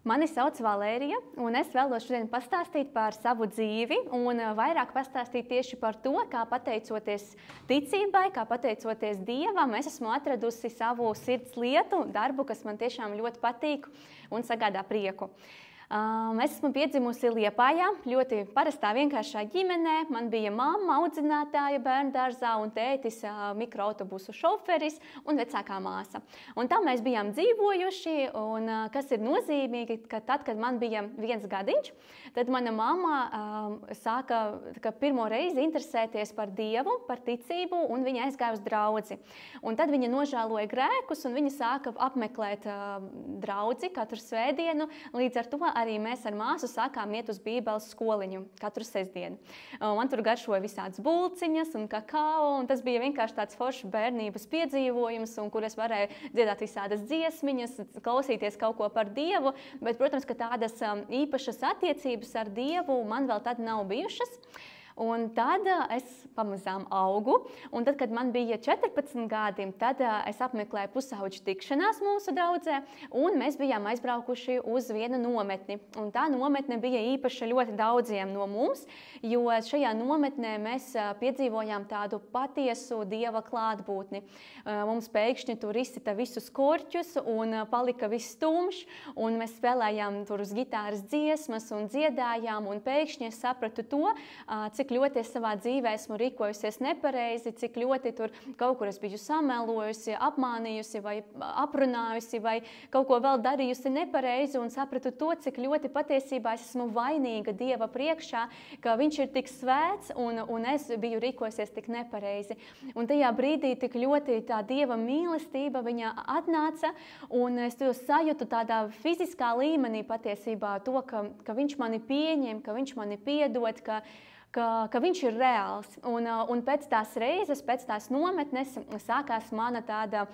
Mani sauc Valērija, un es vēlos šodien pastāstīt par savu dzīvi un vairāk pastāstīt tieši par to, kā pateicoties ticībai, kā pateicoties Dievam, es esmu atradusi savu sirds lietu, darbu, kas man tiešām ļoti patīk un sagādā prieku. Es esmu piedzimusi Liepājā, ļoti parastā vienkāršā ģimenē. Man bija mamma, audzinātāja bērndārzā un tētis mikroautobusu šoferis un vecākā māsa. Un tā mēs bijām dzīvojuši, un kas ir nozīmīgi, ka tad, kad man bija 1 gadiņš, tad mana mamma sāka pirmo reizi interesēties par Dievu, par ticību, un viņa aizgāja uz draudzi. Un tad viņa nožēloja grēkus, un viņa sāka apmeklēt draudzi katru svētdienu, līdz ar to arī mēs ar māsu sākām iet uz Bībeles skoliņu katru sestdienu. Man tur garšoja visādas bulciņas un kakao, un tas bija vienkārši tāds foršs bērnības piedzīvojums, un kur es varēju dziedāt visādas dziesmiņas, klausīties kaut ko par Dievu, bet, protams, ka tādas īpašas attiecības ar Dievu man vēl tad nav bijušas. Un tad es pamazām augu, un tad, kad man bija 14 gadi, tad es apmeklēju pusauģu tikšanās mūsu draudzē, un mēs bijām aizbraukuši uz vienu nometni. Un tā nometne bija īpaša ļoti daudziem no mums, jo šajā nometnē mēs piedzīvojām tādu patiesu Dieva klātbūtni. Mums pēkšņi tur izsita visus korķus, un palika viss tumšs, un mēs spēlējām tur uz gitāras dziesmas un dziedājām, un pēkšņi es sapratu to, cik ļoti es savā dzīvē esmu rīkojusies nepareizi, cik ļoti tur kaut kur es biju samelojusi, apmānījusi vai aprunājusi vai kaut ko vēl darījusi nepareizi, un sapratu to, cik ļoti patiesībā es esmu vainīga Dieva priekšā, ka viņš ir tik svēts un es biju rīkojusies tik nepareizi. Un tajā brīdī tik ļoti tā Dieva mīlestība viņa atnāca, un es to sajūtu tādā fiziskā līmenī patiesībā to, ka viņš mani pieņem, ka viņš mani piedod, ka viņš ir reāls. Un pēc tās reizes, pēc tās nometnes sākās mana tāda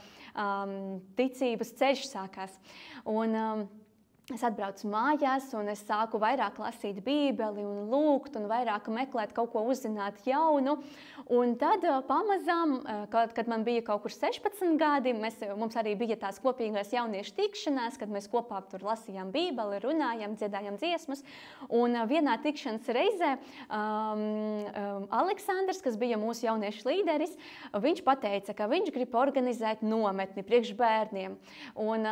ticības ceļš sākās. Es atbraucu mājās, un es sāku vairāk lasīt Bībeli un lūgt, un vairāk meklēt kaut ko uzzināt jaunu. Un tad pamazām, kad man bija kaut kur 16 gadi, mums arī bija tās kopīgās jauniešu tikšanās, kad mēs kopā tur lasījām Bībeli, runājām, dziedājām dziesmas. Un vienā tikšanas reizē Aleksandrs, kas bija mūsu jauniešu līderis, viņš pateica, ka viņš grib organizēt nometni priekš bērniem. Un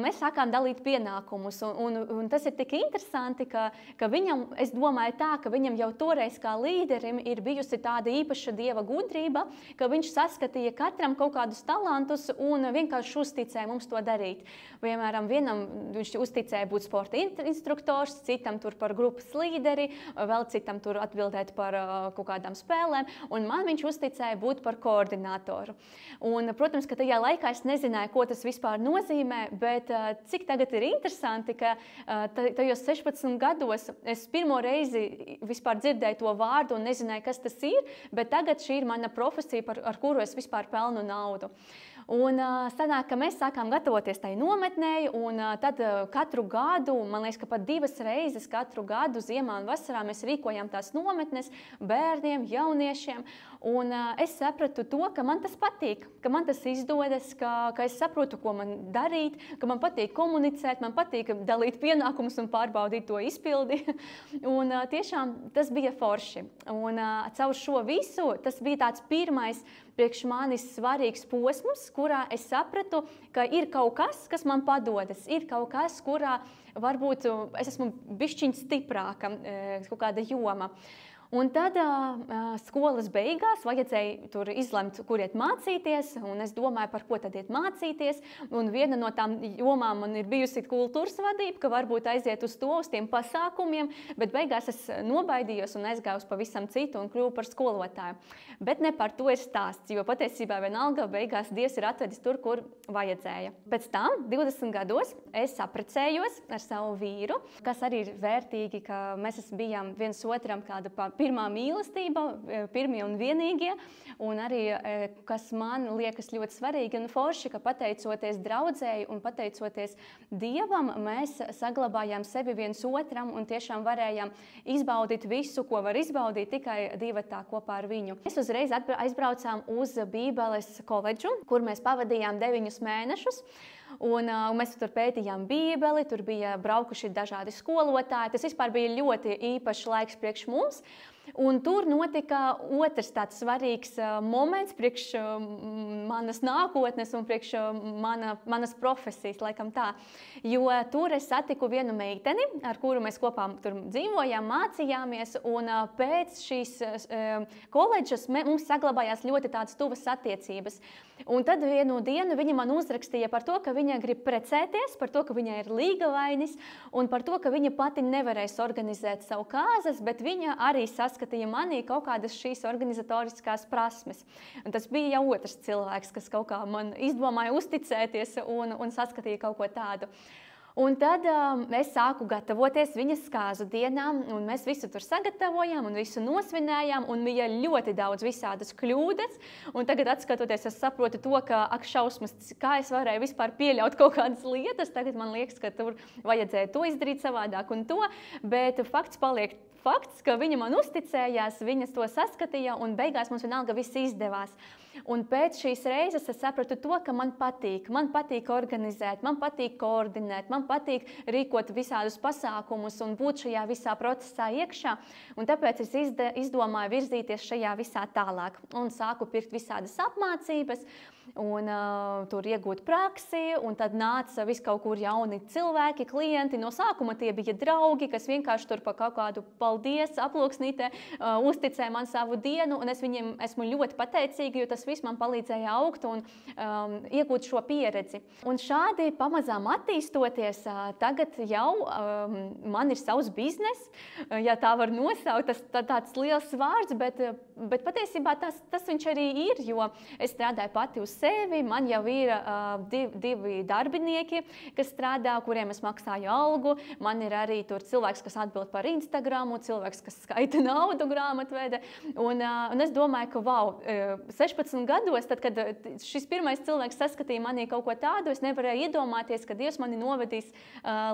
mēs sākām dalīt pienākumus. Un tas ir tik interesanti, ka viņam, es domāju tā, ka viņam jau toreiz kā līderim ir bijusi tāda īpaša Dieva gudrība, ka viņš saskatīja katram kaut kādus talantus un vienkārši uzticēja mums to darīt. Piemēram, vienam viņš uzticēja būt sporta instruktors, citam tur par grupas līderi, vēl citam tur atbildēt par kaut kādām spēlēm, un man viņš uzticēja būt par koordinātoru. Un, protams, ka tajā laikā es nezināju, ko tas vispār nozīmē, bet cik tagad ir interesanti, ka tajos 16 gados es pirmo reizi vispār dzirdēju to vārdu un nezināju, kas tas ir, bet tagad šī ir mana profesija, ar kuru es vispār pelnu naudu. Un sanāk, ka mēs sākām gatavoties tai nometnei, un tad katru gadu, man liekas, ka pat 2 reizes katru gadu, ziemā un vasarā, mēs rīkojām tās nometnes bērniem, jauniešiem, un es sapratu to, ka man tas patīk, ka man tas izdodas, ka es saprotu, ko man darīt, ka man patīk komunicēt, man patīk dalīt pienākumus un pārbaudīt to izpildi, un tiešām tas bija forši. Un caur šo visu, tas bija tāds pirmais priekš manis svarīgs posms, kurā es sapratu, ka ir kaut kas, kas man padodas, ir kaut kas, kurā varbūt es esmu bišķiņ stiprāka, kaut kāda joma. Un tad skolas beigās vajadzēja tur izlemt, kur iet mācīties, un es domāju, par ko tad iet mācīties. Un viena no tām jomām man ir bijusi kultūras vadība, ka varbūt aiziet uz to, uz tiem pasākumiem, bet beigās es nobaidījos un aizgāju uz pavisam citu un kļuvu par skolotāju. Bet ne par to ir stāsts, jo patiesībā vienalga beigās Dievs ir atvedis tur, kur vajadzēja. Pēc tam, 20 gados, es apprecējos ar savu vīru, kas arī ir vērtīgi, ka mēs bijām viens otram kāda pirmā mīlestība, pirmie un vienīgie, un arī, kas man liekas ļoti svarīgi un forši, ka pateicoties draudzēji un pateicoties Dievam, mēs saglabājām sevi viens otram un tiešām varējām izbaudīt visu, ko var izbaudīt tikai divatā kopā ar viņu. Mēs uzreiz aizbraucām uz Bībeles koledžu, kur mēs pavadījām 9 mēnešus. un mēs tur pētījām Bībeli, tur bija braukuši dažādi skolotāji. Tas vispār bija ļoti īpašs laiks priekš mums. Un tur notika otrs tāds svarīgs moments priekš manas nākotnes un priekš manas profesijas, laikam tā. Jo tur es satiku vienu meiteni, ar kuru mēs kopā tur dzīvojām, mācījāmies, un pēc šīs koledžas mums saglabājās ļoti tādas tuvas attiecības. Un tad vienu dienu viņa man uzrakstīja par to, ka viņa grib precēties, par to, ka viņa ir līgavainis, un par to, ka viņa pati nevarēs organizēt savu kāzas, bet viņa arī saskatīja manī kaut kādas šīs organizatoriskās prasmes. Un tas bija jau otrs cilvēks, kas kaut kā man izdomāja uzticēties un saskatīja kaut ko tādu. Un tad es sāku gatavoties viņas kāzu dienām, un mēs visu tur sagatavojām un visu nosvinējām, un bija ļoti daudz visādas kļūdas. Un tagad, atskatoties, es saprotu to, ka, ak, šausmas, kā es varēju vispār pieļaut kaut kādas lietas. Tagad man liekas, ka tur vajadzēja to izdarīt savādāk un to, bet fakts paliek fakts, ka viņa man uzticējās, viņas to saskatīja, un beigās mums vienalga viss izdevās. Un pēc šīs reizes es sapratu to, ka man patīk organizēt, man patīk koordinēt, man patīk rīkot visādus pasākumus un būt šajā visā procesā iekšā. Un tāpēc es izdomāju virzīties šajā visā tālāk un sāku pirkt visādas apmācības un tur iegūt praksi, un tad nāca vis kaut kur jauni cilvēki, klienti. No sākuma tie bija draugi, kas vienkārši tur pa kaut kādu paldies aploksnītē uzticēja man savu dienu, un es viņiem esmu ļoti pateicīga, jo tas viss man palīdzēja augt un iegūt šo pieredzi. Un šādi pamazām attīstoties, tagad jau man ir savs biznes, ja tā var nosaukt, tas tāds liels vārds, bet patiesībā tas viņš arī ir, jo es strādāju pati uz sevi, man jau ir divi darbinieki, kas strādā, kuriem es maksāju algu, man ir arī tur cilvēks, kas atbild par Instagramu, cilvēks, kas skaita naudu grāmatvede, un es domāju, ka 16 gados, tad, kad šis pirmais cilvēks saskatīja manī kaut ko tādu, es nevarēju iedomāties, ka Dievs mani novedīs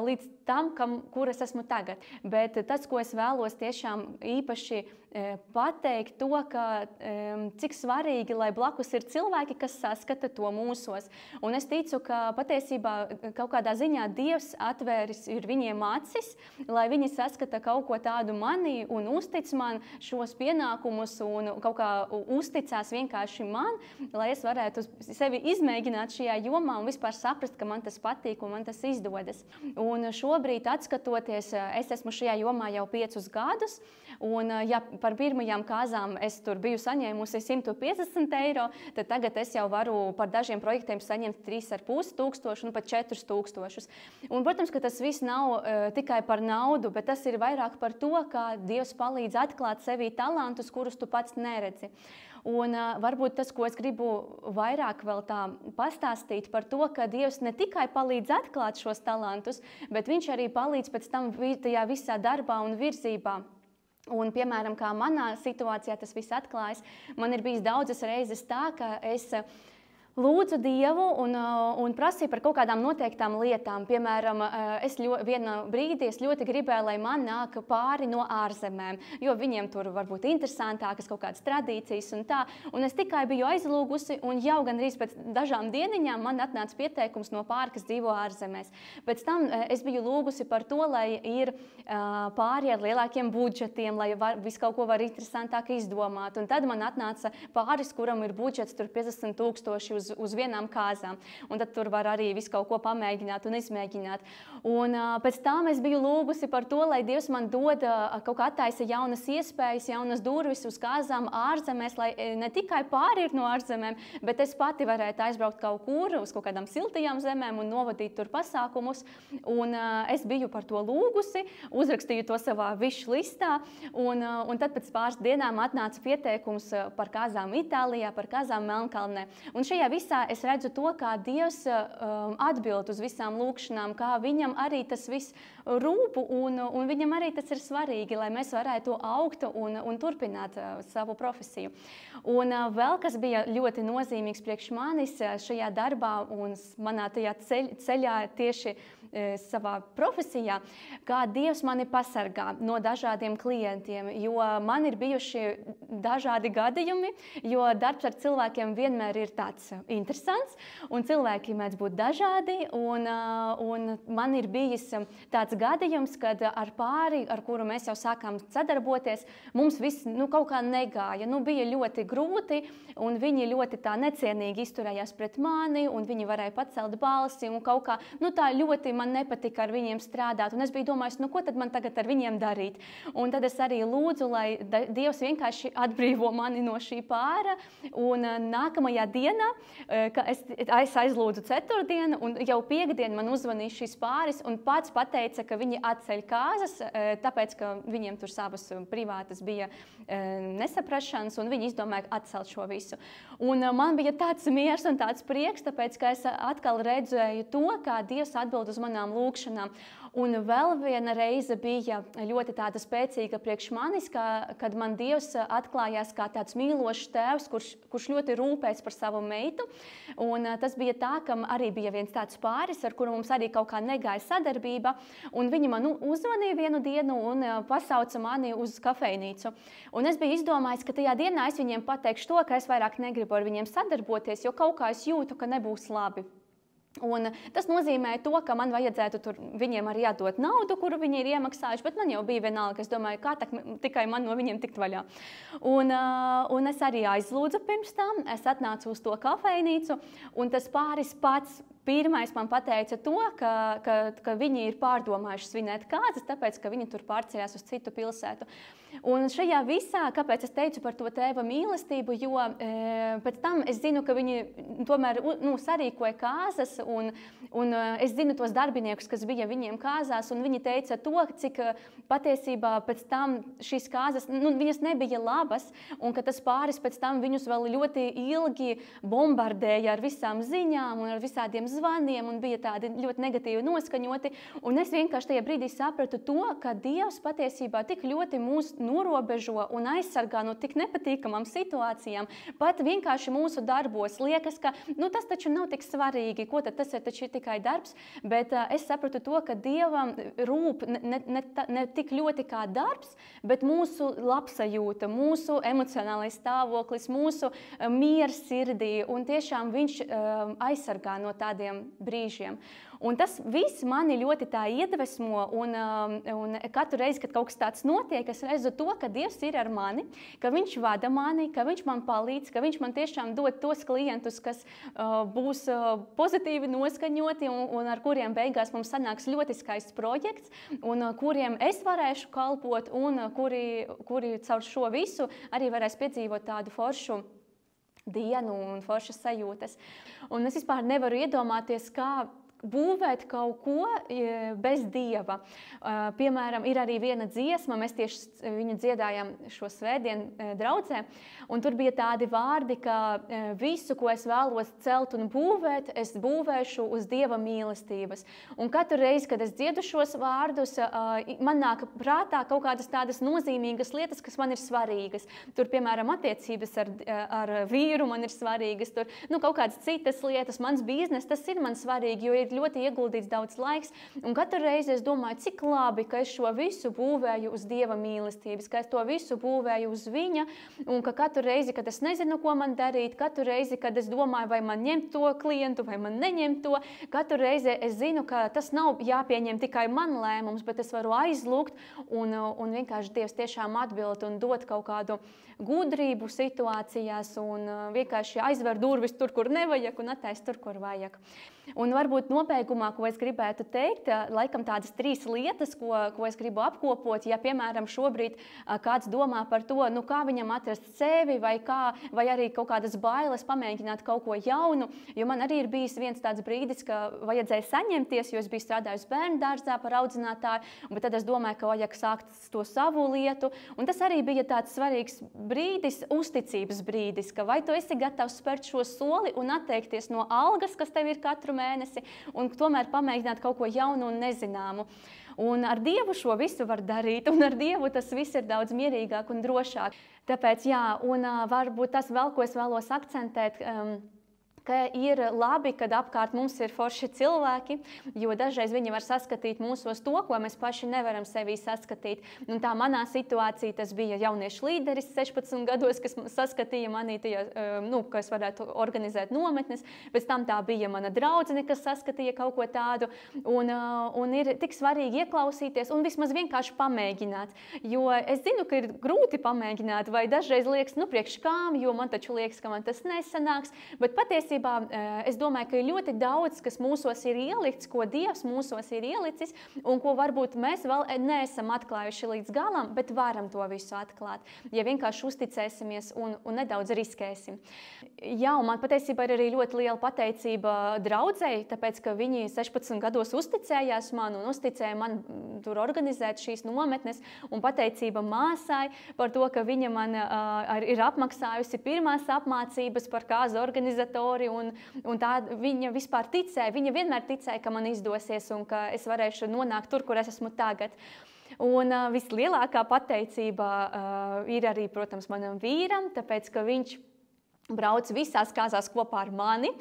līdz tam, kur es esmu tagad. Bet tas, ko es vēlos tiešām īpaši pateikt to, ka cik svarīgi, lai blakus ir cilvēki, kas saskata to mūsos. Un es ticu, ka patiesībā kaut kādā ziņā Dievs atvēris ir viņiem acis, lai viņi saskata kaut ko tādu manī un uztic man šos pienākumus un kaut kā uzticās vienkārši man, lai es varētu sevi izmēģināt šajā jomā un vispār saprast, ka man tas patīk un man tas izdodas. Un šobrīd, atskatoties, es esmu šajā jomā jau 5 gadus, un ja par pirmajām kāzām es tur biju saņēmusi 150 eiro, tad tagad es jau varu par dažiem projektiem saņemt 3,5 tūkstoši un pat 4 tūkstošus. Un, protams, ka tas viss nav tikai par naudu, bet tas ir vairāk par to, kā Dievs palīdz atklāt sevī talantus, kurus tu pats neredzi. Un varbūt tas, ko es gribu vairāk vēl tā pastāstīt par to, ka Dievs ne tikai palīdz atklāt šos talantus, bet viņš arī palīdz pēc tam tajā visā darbā un virzībā. Un, piemēram, kā manā situācijā tas viss atklājas, man ir bijis daudzas reizes tā, ka es lūdzu Dievu un prasīju par kaut kādām noteiktām lietām. Piemēram, vienā brīdī es ļoti gribēju, lai man nāk pāri no ārzemēm, jo viņiem tur varbūt interesantākas kaut kādas tradīcijas un tā. Un es tikai biju aizlūgusi, un jau gandrīz pēc dažām dieniņām man atnāca pieteikums no pāri, kas dzīvo ārzemēs. Pēc tam es biju lūgusi par to, lai ir pāri ar lielākiem budžetiem, lai visu kaut ko var interesantāk izdomāt. Un tad man atnāca pāris, kuram ir budžets tur 50 000 uz vienām kāzām. Un tad tur var arī visu kaut ko pamēģināt un izmēģināt. Un pēc tam es biju lūgusi par to, lai Dievs man dod kaut kā attaisa jaunas iespējas, jaunas durvis uz kāzām ārzemēs, lai ne tikai pāri ir no ārzemēm, bet es pati varētu aizbraukt kaut kur uz kaut kādām siltajām zemēm un novadīt tur pasākumus. Un es biju par to lūgusi, uzrakstīju to savā wish listā, un tad pēc pāris dienām atnāca pieteikums par kāzām Itālijā, par kāzām Melnkalnē. Un šajā visā es redzu to, kā Dievs atbild uz visām lūkšanām, kā viņam arī tas viss rūp, un viņam arī tas ir svarīgi, lai mēs varētu augt un turpināt savu profesiju. Un vēl, kas bija ļoti nozīmīgs priekš manis šajā darbā un manā tajā ceļā tieši savā profesijā, kā Dievs mani pasargā no dažādiem klientiem, jo man ir bijuši dažādi gadījumi, jo darbs ar cilvēkiem vienmēr ir tāds interesants, un cilvēki mēdz būt dažādi, un man ir bijis tāds gadījums, kad ar pāri, ar kuru mēs jau sākām sadarboties, mums viss kaut kā negāja. Bija ļoti grūti, un viņi ļoti tā necienīgi izturējās pret mani, un viņi varēja pacelt balsi, un kaut kā tā ļoti man nepatika ar viņiem strādāt. Un es biju domājis, ko tad man tagad ar viņiem darīt? Un tad es arī lūdzu, lai Dievs vienkārši atbrīvo mani no šī pāra. Un nākamajā dienā, es aizlūdzu ceturtdienu, un jau piekdienu man uzvanīja šis pāris un pats pateica, ka viņi atceļ kāzas, tāpēc, ka viņiem tur savas privātas bija nesaprašanas, un viņi izdomāja atcelt šo visu. Un man bija tāds miers un tāds prieks, tāpēc, ka es atkal redzēju to, kā Dievs atbild uz manām lūkšanām. Un vēl viena reize bija ļoti tāda spēcīga priekš manis, kad man Dievs atklājās kā tāds mīlošs tēvs, kurš ļoti rūpēs par savu meitu. Un tas bija tā, ka arī bija viens tāds pāris, ar kuru mums arī kaut kā negāja sadarbība. Un viņi man uzvanīja vienu dienu un pasauca mani uz kafejnīcu. Un es biju izdomājis, ka tajā dienā es viņiem pateikšu to, ka es vairāk negribu ar viņiem sadarboties, jo kaut kā es jūtu, ka nebūs labi. Un tas nozīmē to, ka man vajadzētu tur viņiem arī atdot naudu, kuru viņi ir iemaksājuši, bet man jau bija vienalga. Es domāju, kā tikai man no viņiem tikt vaļā. Un es arī aizlūdzu pirms tam, es atnācu uz to kafejnīcu, un tas pāris pats pirmais man pateica to, ka viņi ir pārdomājuši svinēt kāzas, tāpēc, ka viņi tur pārceļās uz citu pilsētu. Un šajā visā, kāpēc es teicu par to tēva mīlestību, jo pēc tam es zinu, ka viņi tomēr sarīkoja kāzas, un es zinu tos darbiniekus, kas bija viņiem kāzās, un viņi teica to, cik patiesībā pēc tam šīs kāzas, viņas nebija labas, un ka tas pāris pēc tam viņus vēl ļoti ilgi bombardēja ar visām ziņām un ar visādiem zvaniem, un bija tādi ļoti negatīvi noskaņoti, un es vienkārši tajā brīdī sapratu to, ka Dievs patiesībā tik ļoti mūs norobežo un aizsargā no tik nepatīkamām situācijām, pat vienkārši mūsu darbos. Liekas, ka tas taču nav tik svarīgi, ko tad tas ir taču tikai darbs, bet es sapratu to, ka Dievam rūp ne tik ļoti kā darbs, bet mūsu labsajūta, mūsu emocionālais stāvoklis, mūsu miers sirdī, un tiešām viņš aizsargā no tādiem brīžiem. Un tas viss mani ļoti tā iedvesmo, un katru reizi, kad kaut kas tāds notiek, es redzu to, ka Dievs ir ar mani, ka viņš vada mani, ka viņš man palīdz, ka viņš man tiešām dod tos klientus, kas būs pozitīvi noskaņoti un ar kuriem beigās mums sanāks ļoti skaists projekts, un kuriem es varēšu kalpot, un kuri caur šo visu arī varēs piedzīvot tādu foršu dienu un foršas sajūtas. Un es vispār nevaru iedomāties, kā būvēt kaut ko bez Dieva. Piemēram, ir arī viena dziesma, mēs tieši viņu dziedājām šo svētdienu draudzē, un tur bija tādi vārdi, ka visu, ko es vēlos celt un būvēt, es būvēšu uz Dieva mīlestības. Un katru reizi, kad es dziedu šos vārdus, man nāk prātā kaut kādas tādas nozīmīgas lietas, kas man ir svarīgas. Tur, piemēram, attiecības ar vīru man ir svarīgas, tur kaut kādas citas lietas, mans biznes, tas ir man svarīgi, jo ir ļoti ieguldīts daudz laiks, un katru reizi es domāju, cik labi, ka es šo visu būvēju uz Dieva mīlestības, ka es to visu būvēju uz viņa, un ka katru reizi, kad es nezinu, ko man darīt, katru reizi, kad es domāju, vai man ņemt to klientu, vai man neņemt to, katru reizi es zinu, ka tas nav jāpieņem tikai man lēmums, bet es varu aizlūgt, un vienkārši Dievs tiešām atbild un dot kaut kādu gudrību situācijās, un vienkārši aizver durvis tur, kur nevajag, un attaist tur, kur vajag. Un varbūt nobeigumā, ko es gribētu teikt, laikam tādas 3 lietas, ko es gribu apkopot, ja, piemēram, šobrīd kāds domā par to, kā viņam atrast sevi, vai arī kaut kādas bailes pamēģināt kaut ko jaunu, jo man arī ir bijis viens tāds brīdis, ka vajadzēja saņemties, jo es biju strādājusi bērnu dārzā par audzinātāju, bet tad es domāju, ka vajag sākt to savu lietu, un tas arī bija tāds svarīgs brīdis, uzticības brīdis, ka vai tu esi gatavs spērt šo soli un atteikties no algas, kas tev ir katru mēnesi, un tomēr pamēģināt kaut ko jaunu un nezināmu. Un ar Dievu šo visu var darīt, un ar Dievu tas viss ir daudz mierīgāk un drošāk. Tāpēc, jā, un varbūt tas vēl, ko es vēlos akcentēt, ka ir labi, kad apkārt mums ir forši cilvēki, jo dažreiz viņi var saskatīt mūsos to, ko mēs paši nevaram sevī saskatīt. Un tā manā situācija tas bija jauniešu līderis 16 gados, kas saskatīja manī, ka es varētu organizēt nometnes. Pēc tam tā bija mana draudzene, kas saskatīja kaut ko tādu. Un ir tik svarīgi ieklausīties un vismaz vienkārši pamēģināt. Jo es zinu, ka ir grūti pamēģināt, vai dažreiz liekas, priekš kām, jo man taču liekas, ka man tas nesanāks. Bet patiesībā es domāju, ka ir ļoti daudz, kas mūsos ir ielikts, ko Dievs mūsos ir ielicis, un ko varbūt mēs vēl neesam atklājuši līdz galam, bet varam to visu atklāt, ja vienkārši uzticēsimies un nedaudz riskēsim. Jā, un man patiesībā ir arī ļoti liela pateicība draudzei, tāpēc, ka viņi 16 gados uzticējās man un uzticēja man tur organizēt šīs nometnes, un pateicība māsai par to, ka viņa man ir apmaksājusi pirmās apmācības par kāzu organizatori, un tā viņa vispār ticēja, viņa vienmēr ticēja, ka man izdosies un ka es varēšu nonākt tur, kur es esmu tagad. Un vislielākā pateicība ir arī, protams, manam vīram, tāpēc, ka viņš brauc visās kāzās kopā ar mani,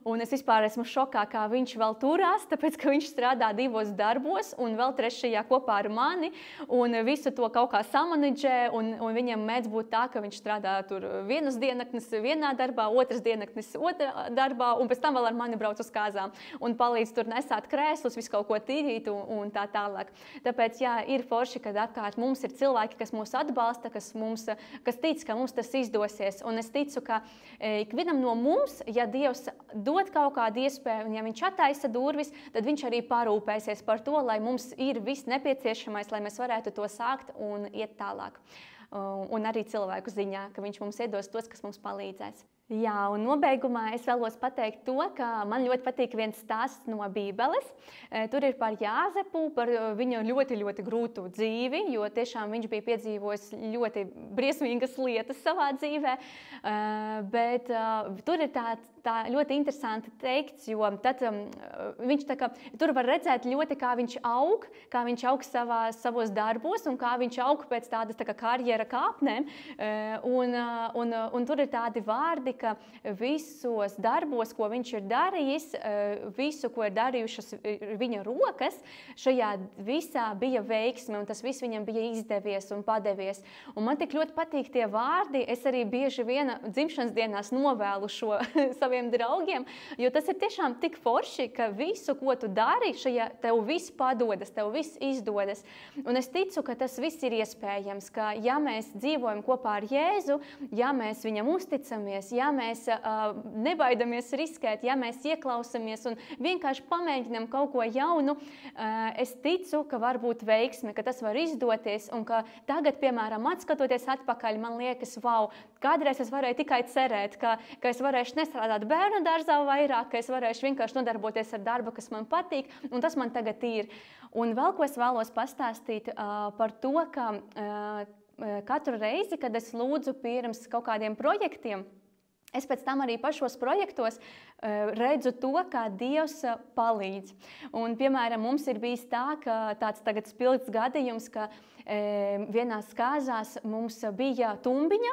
un es vispār esmu šokā, kā viņš vēl turās, tāpēc, ka viņš strādā 2 darbos, un vēl 3. kopā ar mani, un visu to kaut kā samanidžē, un viņam mēdz būt tā, ka viņš strādā tur 1 diennaktis vienā darbā, 2 diennaktis otrā darbā, un pēc tam vēl ar mani brauc uz kāzām, un palīdz tur nesāt krēslus, visu kaut ko tīrīt, un tā tālāk. Tāpēc, jā, ir forši, kad apkārt mums ir cilvēki, kas mūs atbalsta, kas tic, ka mums tas izdosies, un es ticu, ka ikvienam no mums, ja Dievs dod kaut kādu iespēju, un ja viņš attaisa durvis, tad viņš arī parūpēsies par to, lai mums ir viss nepieciešamais, lai mēs varētu to sākt un iet tālāk. Un arī cilvēku ziņā, ka viņš mums iedos tos, kas mums palīdzēs. Jā, un nobeigumā es vēlos pateikt to, ka man ļoti patīk viens stāsts no Bībeles. Tur ir par Jāzepu, par viņa ļoti, ļoti grūtu dzīvi, jo tiešām viņš bija piedzīvojis ļoti briesmīgas lietas savā dzīvē. Bet tur ir tā ļoti interesanti teikts, jo tad viņš tur var redzēt ļoti, kā viņš aug savos darbos un kā viņš aug pēc tādas karjera kāpnēm. Un tur ir tādi vārdi, ka visos darbos, ko viņš ir darījis, visu, ko ir darījušas viņa rokas, šajā visā bija veiksme, un tas viss viņam bija izdevies un padevies. Un man tik ļoti patīk tie vārdi, es arī bieži vien dzimšanas dienās novēlu šo saviem draugiem, jo tas ir tiešām tik forši, ka visu, ko tu dari, šajā tev viss padodas, tev viss izdodas. Un es ticu, ka tas viss ir iespējams, ka ja mēs dzīvojam kopā ar Jēzu, ja mēs viņam uzticamies, ja mēs nebaidamies riskēt, ja mēs ieklausamies un vienkārši pamēģinām kaut ko jaunu, es ticu, ka var būt veiksme, ka tas var izdoties un ka tagad, piemēram, atskatoties atpakaļ, man liekas, wow, kādreiz es varēju tikai cerēt, ka es varēšu nestrādāt bērnu dārzā vairāk, ka es varēšu vienkārši nodarboties ar darbu, kas man patīk, un tas man tagad ir. Un vēl ko es vēlos pastāstīt par to, ka katru reizi, kad es lūdzu pirms kaut kādiem projektiem, es pēc tam arī pašos projektos redzu to, kā Dievs palīdz. Un, piemēram, mums ir bijis tā, ka tāds tagad spilgts gadījums, ka vienās kāzās mums bija tumbiņa,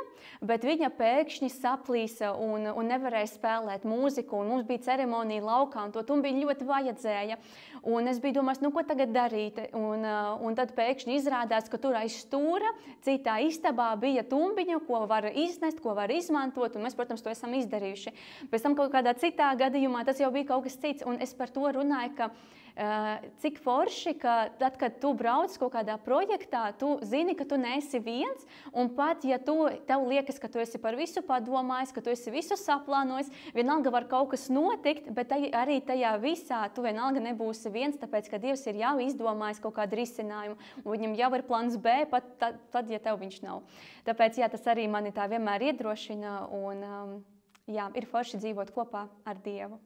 bet viņa pēkšņi saplīsa un nevarēja spēlēt mūziku, un mums bija ceremonija laukā, un to tumbiņu ļoti vajadzēja. Un es biju domājis, ko tagad darīt, un tad pēkšņi izrādās, ka tur aiz stūra citā istabā bija tumbiņa, ko var iznest, ko var izmantot, un mēs, protams, to esam izdarījuši. Pēc tam kaut kādā citā gadījumā tas jau bija kaut kas cits, un es par to runāju, ka cik forši, ka tad, kad tu brauc kaut kādā projektā, tu zini, ka tu neesi viens, un pat, ja tev liekas, ka tu esi par visu padomājis, ka tu esi visu saplānojis, vienalga var kaut kas notikt, bet arī tajā visā tu vienalga nebūsi viens, tāpēc, ka Dievs ir jau izdomājis kaut kādu risinājumu, un viņam jau ir plans B, pat tad, ja tev viņš nav. Tāpēc, jā, tas arī mani tā vienmēr iedrošina, un jā, ir forši dzīvot kopā ar Dievu.